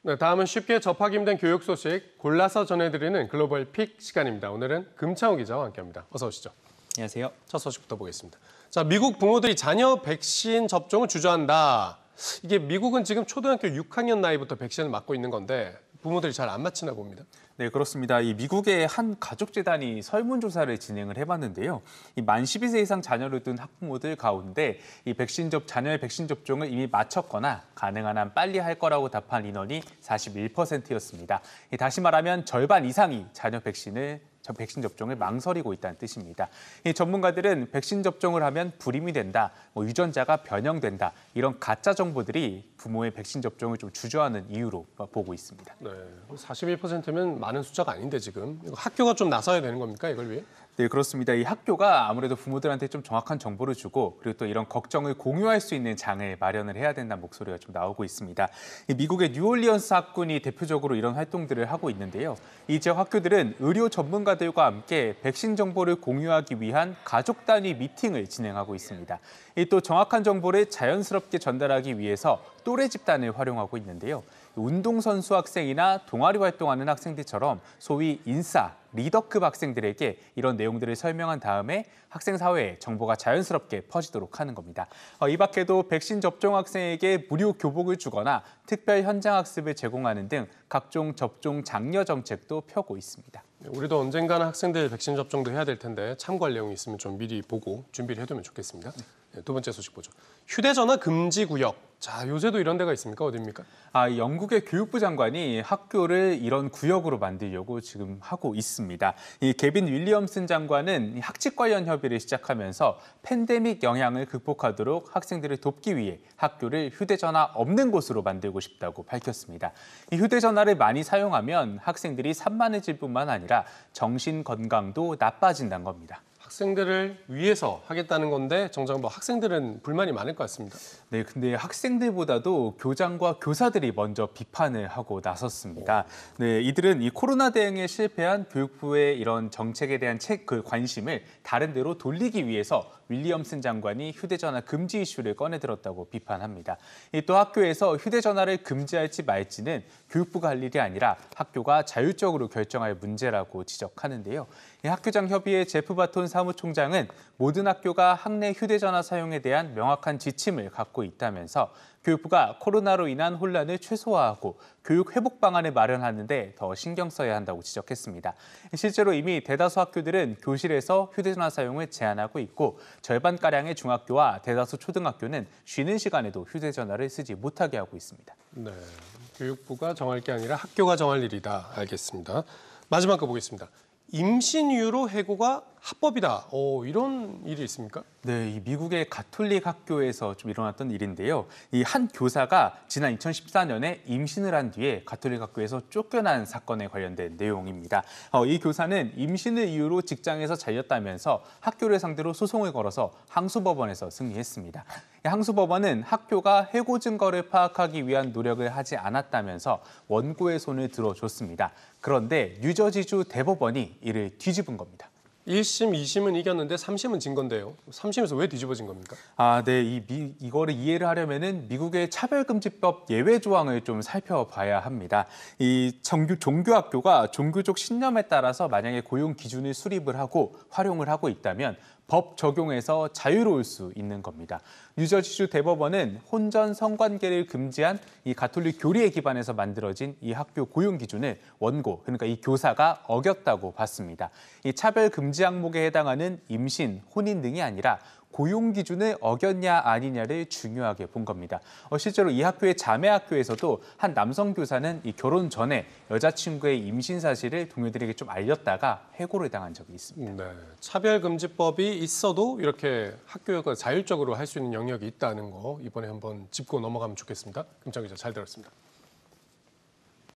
네, 다음은 쉽게 접하기 힘든 교육 소식 골라서 전해드리는 글로벌 픽 시간입니다. 오늘은 금창호 기자와 함께합니다. 어서 오시죠. 안녕하세요. 첫 소식부터 보겠습니다. 자, 미국 부모들이 자녀 백신 접종을 주저한다. 이게 미국은 지금 초등학교 6학년 나이부터 백신을 맞고 있는 건데 부모들이 잘 안 맞히나 봅니다. 네, 그렇습니다. 이 미국의 한 가족재단이 설문조사를 진행을 해봤는데요. 이 만 12세 이상 자녀를 둔 학부모들 가운데 이 자녀의 백신 접종을 이미 마쳤거나 가능한 한 빨리 할 거라고 답한 인원이 41%였습니다. 다시 말하면 절반 이상이 자녀 백신 접종을 망설이고 있다는 뜻입니다. 이 전문가들은 백신 접종을 하면 불임이 된다, 유전자가 변형된다, 이런 가짜 정보들이 부모의 백신 접종을 좀 주저하는 이유로 보고 있습니다. 네, 41%면 많은 숫자가 아닌데 지금 학교가 좀 나서야 되는 겁니까, 이걸 위해? 네, 그렇습니다. 이 학교가 아무래도 부모들한테 좀 정확한 정보를 주고 그리고 또 이런 걱정을 공유할 수 있는 장을 마련을 해야 된다는 목소리가 좀 나오고 있습니다. 이 미국의 뉴올리언스 학군이 대표적으로 이런 활동들을 하고 있는데요. 이 지역 학교들은 의료 전문가들과 함께 백신 정보를 공유하기 위한 가족 단위 미팅을 진행하고 있습니다. 또 정확한 정보를 자연스럽게 전달하기 위해서 또래 집단을 활용하고 있는데요. 운동선수 학생이나 동아리 활동하는 학생들처럼 소위 인싸, 리더급 학생들에게 이런 내용들을 설명한 다음에 학생 사회에 정보가 자연스럽게 퍼지도록 하는 겁니다. 이 밖에도 백신 접종 학생에게 무료 교복을 주거나 특별 현장 학습을 제공하는 등 각종 접종 장려 정책도 펴고 있습니다. 우리도 언젠가는 학생들 백신 접종도 해야 될 텐데 참고할 내용이 있으면 좀 미리 보고 준비를 해두면 좋겠습니다. 네, 두 번째 소식 보죠. 휴대전화 금지 구역. 자, 요새도 이런 데가 있습니까? 어디입니까? 영국의 교육부 장관이 학교를 이런 구역으로 만들려고 지금 하고 있습니다. 이 개빈 윌리엄슨 장관은 학칙 관련 협의를 시작하면서 팬데믹 영향을 극복하도록 학생들을 돕기 위해 학교를 휴대전화 없는 곳으로 만들고 싶다고 밝혔습니다. 이 휴대전화를 많이 사용하면 학생들이 산만해질 뿐만 아니라 정신 건강도 나빠진다는 겁니다. 학생들을 위해서 하겠다는 건데 정작 학생들은 불만이 많을 것 같습니다. 네, 근데 학생들보다도 교장과 교사들이 먼저 비판을 하고 나섰습니다. 네, 이들은 이 코로나 대응에 실패한 교육부의 이런 정책에 대한 관심을 다른 데로 돌리기 위해서 윌리엄슨 장관이 휴대전화 금지 이슈를 꺼내들었다고 비판합니다. 또 학교에서 휴대전화를 금지할지 말지는 교육부가 할 일이 아니라 학교가 자율적으로 결정할 문제라고 지적하는데요. 학교장 협의회 제프 바톤 사무총장은 모든 학교가 학내 휴대전화 사용에 대한 명확한 지침을 갖고 있다면서 교육부가 코로나로 인한 혼란을 최소화하고 교육 회복 방안을 마련하는 데 더 신경 써야 한다고 지적했습니다. 실제로 이미 대다수 학교들은 교실에서 휴대전화 사용을 제한하고 있고 절반가량의 중학교와 대다수 초등학교는 쉬는 시간에도 휴대전화를 쓰지 못하게 하고 있습니다. 네, 교육부가 정할 게 아니라 학교가 정할 일이다. 알겠습니다. 마지막 거 보겠습니다. 임신 이유로 해고가 합법이다. 이런 일이 있습니까? 네, 이 미국의 가톨릭 학교에서 좀 일어났던 일인데요. 이 한 교사가 지난 2014년에 임신을 한 뒤에 가톨릭 학교에서 쫓겨난 사건에 관련된 내용입니다. 이 교사는 임신을 이유로 직장에서 잘렸다면서 학교를 상대로 소송을 걸어서 항소법원에서 승리했습니다. 항소법원은 학교가 해고 증거를 파악하기 위한 노력을 하지 않았다면서 원고의 손을 들어줬습니다. 그런데 뉴저지주 대법원이 이를 뒤집은 겁니다. 1심, 2심은 이겼는데 3심은 진 건데요. 3심에서 왜 뒤집어진 겁니까? 네, 이거를 이해를 하려면은 미국의 차별금지법 예외 조항을 좀 살펴봐야 합니다. 이 종교학교가 종교적 신념에 따라서 만약에 고용 기준을 수립을 하고 활용을 하고 있다면 법 적용에서 자유로울 수 있는 겁니다. 뉴저지주 대법원은 혼전 성관계를 금지한 이 가톨릭 교리에 기반해서 만들어진 이 학교 고용 기준을 원고, 그러니까 이 교사가 어겼다고 봤습니다. 이 차별 금지 항목에 해당하는 임신, 혼인 등이 아니라 고용 기준을 어겼냐 아니냐를 중요하게 본 겁니다. 실제로 이 학교의 자매 학교에서도 한 남성 교사는 이 결혼 전에 여자친구의 임신 사실을 동료들에게 좀 알렸다가 해고를 당한 적이 있습니다. 네, 차별금지법이 있어도 이렇게 학교가 자율적으로 할 수 있는 영역이 있다는 거 이번에 한번 짚고 넘어가면 좋겠습니다. 금창 기자 잘 들었습니다.